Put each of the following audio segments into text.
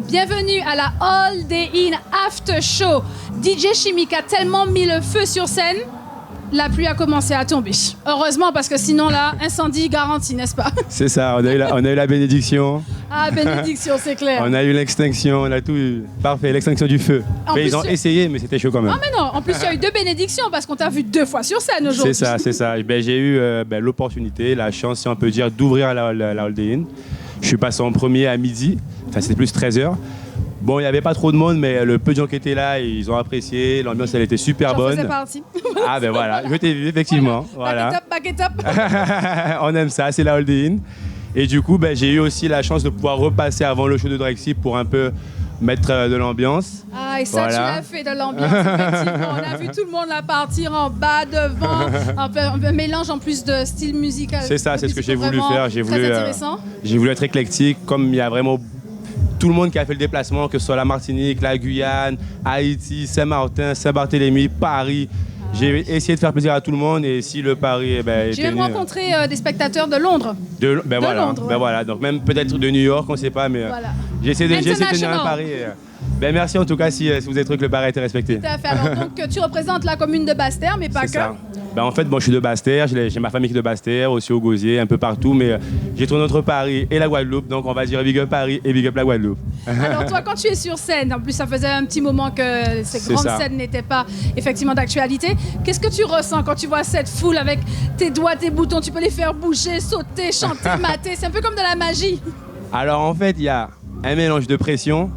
Bienvenue à la All Day In After Show. DJ Chimique a tellement mis le feu sur scène, la pluie a commencé à tomber. Heureusement, parce que sinon, là, incendie garanti, n'est-ce pas? C'est ça, on a eu la bénédiction. Ah, bénédiction, c'est clair. On a eu l'extinction, on a tout eu. Parfait, l'extinction du feu. Mais ils ont essayé, mais c'était chaud quand même. Ah, mais non, en plus, il y a eu 2 bénédictions parce qu'on t'a vu 2 fois sur scène aujourd'hui. C'est ça, c'est ça. Ben, j'ai eu l'opportunité, la chance, si on peut dire, d'ouvrir la All Day In. Je suis passé en premier à midi, enfin c'était plus 13h. Bon, il n'y avait pas trop de monde, mais le peu de gens qui étaient là, ils ont apprécié. L'ambiance, elle était super bonne. J'en faisais partie. Ah ben voilà, je t'ai vu, effectivement. Voilà. Back it up. On aime ça, c'est la All Day In. Et du coup, ben, j'ai eu aussi la chance de pouvoir repasser avant le show de Drexy pour un peu mettre de l'ambiance. Ah, et ça, voilà. Tu l'as fait de l'ambiance, effectivement. On a vu tout le monde là partir en bas, devant, un mélange en plus de style musical. C'est ça, c'est ce que j'ai voulu faire. J'ai voulu être éclectique, comme il y a vraiment tout le monde qui a fait le déplacement, que ce soit la Martinique, la Guyane, Haïti, Saint-Martin, Saint-Barthélemy, Paris. J'ai essayé de faire plaisir à tout le monde et si le pari j'ai même rencontré des spectateurs de Londres. Londres, ouais. Voilà, donc même peut-être de New York, on ne sait pas, mais voilà. j'ai essayé de tenir un pari. Merci en tout cas si vous avez trouvé que le pari a été respecté. Tout à fait. Alors, donc tu représentes la commune de Basse-Terre, mais pas que. Ça. En fait, je suis de Basse-Terre, j'ai ma famille qui est de Basse-Terre, aussi au Gosier, un peu partout, mais j'ai tourné entre Paris et la Guadeloupe, donc on va dire big up Paris et big up la Guadeloupe. Alors toi, quand tu es sur scène, en plus ça faisait un petit moment que ces grandes scènes n'étaient pas effectivement d'actualité, qu'est-ce que tu ressens quand tu vois cette foule avec tes doigts, tes boutons, tu peux les faire bouger, sauter, chanter, mater, c'est un peu comme de la magie. Alors en fait, il y a un mélange de pression,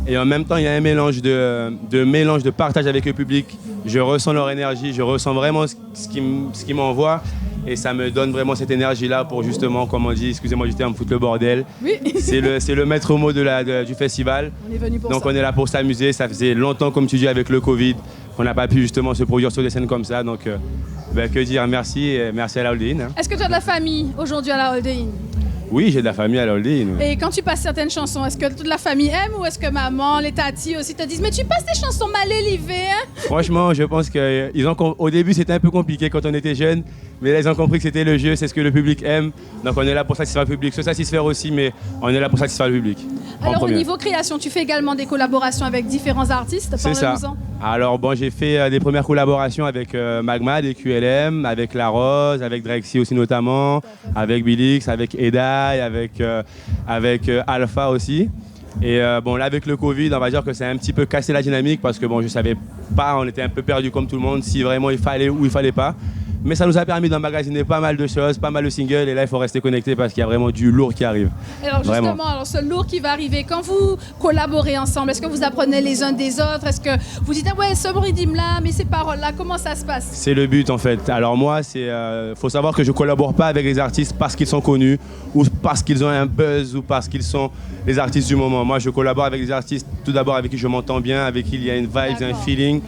et en même temps, il y a un mélange de partage avec le public. Je ressens leur énergie, je ressens vraiment ce qu'ils m'envoient. Et ça me donne vraiment cette énergie-là pour justement, comme on dit, excusez-moi du terme, foutre le bordel. Oui. C'est le maître mot du festival. On est venu pour Donc ça. On est là pour s'amuser. Ça faisait longtemps, comme tu dis, avec le Covid, qu'on n'a pas pu justement se produire sur des scènes comme ça. Donc que dire, merci et merci à la All Day In. Est-ce que tu as de la famille aujourd'hui à la All Day In? Oui, j'ai de la famille à la All Day In. Et quand tu passes certaines chansons, est-ce que toute la famille aime ou est-ce que maman, les tatis aussi te disent « Mais tu passes des chansons mal élevées, hein ?» Franchement, je pense qu'au début, c'était un peu compliqué quand on était jeunes, mais là, ils ont compris que c'était le jeu, c'est ce que le public aime. Donc on est là pour satisfaire le public, se satisfaire aussi, mais on est là pour satisfaire le public. Alors au niveau création, tu fais également des collaborations avec différents artistes. C'est ça. Alors j'ai fait des premières collaborations avec Magma, des QLM, avec La Rose, avec Drexy aussi notamment, avec Bilix, avec Edai, avec Alpha aussi. Et là avec le Covid, on va dire que c'est un petit peu cassé la dynamique parce que je savais pas, on était un peu perdu comme tout le monde, si vraiment il fallait ou il fallait pas. Mais ça nous a permis d'emmagasiner pas mal de choses, pas mal de singles. Et là, il faut rester connecté parce qu'il y a vraiment du lourd qui arrive. Alors justement, ce lourd qui va arriver, quand vous collaborez ensemble, est-ce que vous apprenez les uns des autres? Est-ce que vous dites, ah ouais, ce rythme-là, mais ces paroles-là, comment ça se passe? C'est le but en fait. Alors moi, faut savoir que je collabore pas avec les artistes parce qu'ils sont connus ou parce qu'ils ont un buzz ou parce qu'ils sont les artistes du moment. Moi, je collabore avec les artistes tout d'abord avec qui je m'entends bien, avec qui il y a une vibe, un feeling.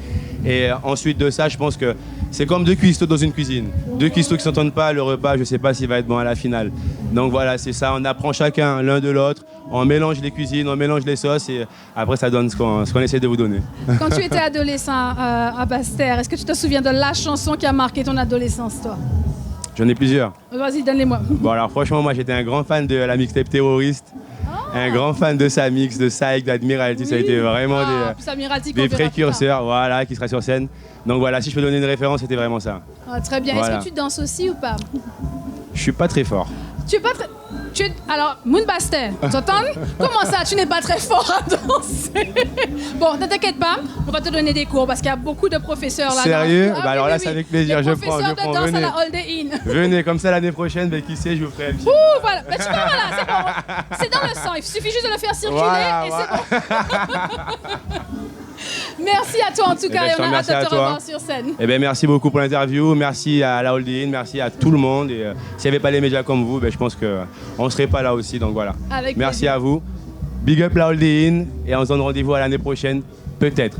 Et ensuite de ça, je pense que c'est comme 2 cuistots dans une cuisine. 2 cuistots qui ne s'entendent pas, le repas, je ne sais pas s'il va être bon à la finale. Donc voilà, c'est ça, on apprend chacun l'un de l'autre, on mélange les cuisines, on mélange les sauces et après ça donne ce qu'on essaie de vous donner. Quand tu étais adolescent à Basse-Terre, est-ce que tu te souviens de la chanson qui a marqué ton adolescence, toi? J'en ai plusieurs. Vas-y, donne-les-moi. Bon alors franchement, moi j'étais un grand fan de la mixtape Terroriste. Un grand fan de Samix, de Saïk, d'Admiralty, oui. Ça a été vraiment des précurseurs voilà, qui sera sur scène. Donc voilà, si je peux donner une référence, c'était vraiment ça. Ah, très bien. Voilà. Est-ce que tu danses aussi ou pas? Je suis pas très fort. Tu es pas très... Alors, Moon Basse-Terre, t'entends? Comment ça, tu n'es pas très fort à danser? Bon, ne t'inquiète pas, on va te donner des cours parce qu'il y a beaucoup de professeurs là. Sérieux? Alors là, c'est avec plaisir, je prends. Professeurs de danse à la All Day In. Venez, comme ça l'année prochaine, qui sait, je vous ferai un petit... Ouh, voilà, tu vois, voilà, c'est bon. C'est dans le sang, il suffit juste de le faire circuler et c'est bon. Merci à toi en tout cas et on a hâte de te revoir sur scène. Merci beaucoup pour l'interview, merci à la All Day In, merci à tout le monde. Et s'il n'y avait pas les médias comme vous, je pense qu'on ne serait pas là aussi. Donc voilà. Merci à vous. Big up la All Day In et on se donne rendez-vous à l'année prochaine, peut-être.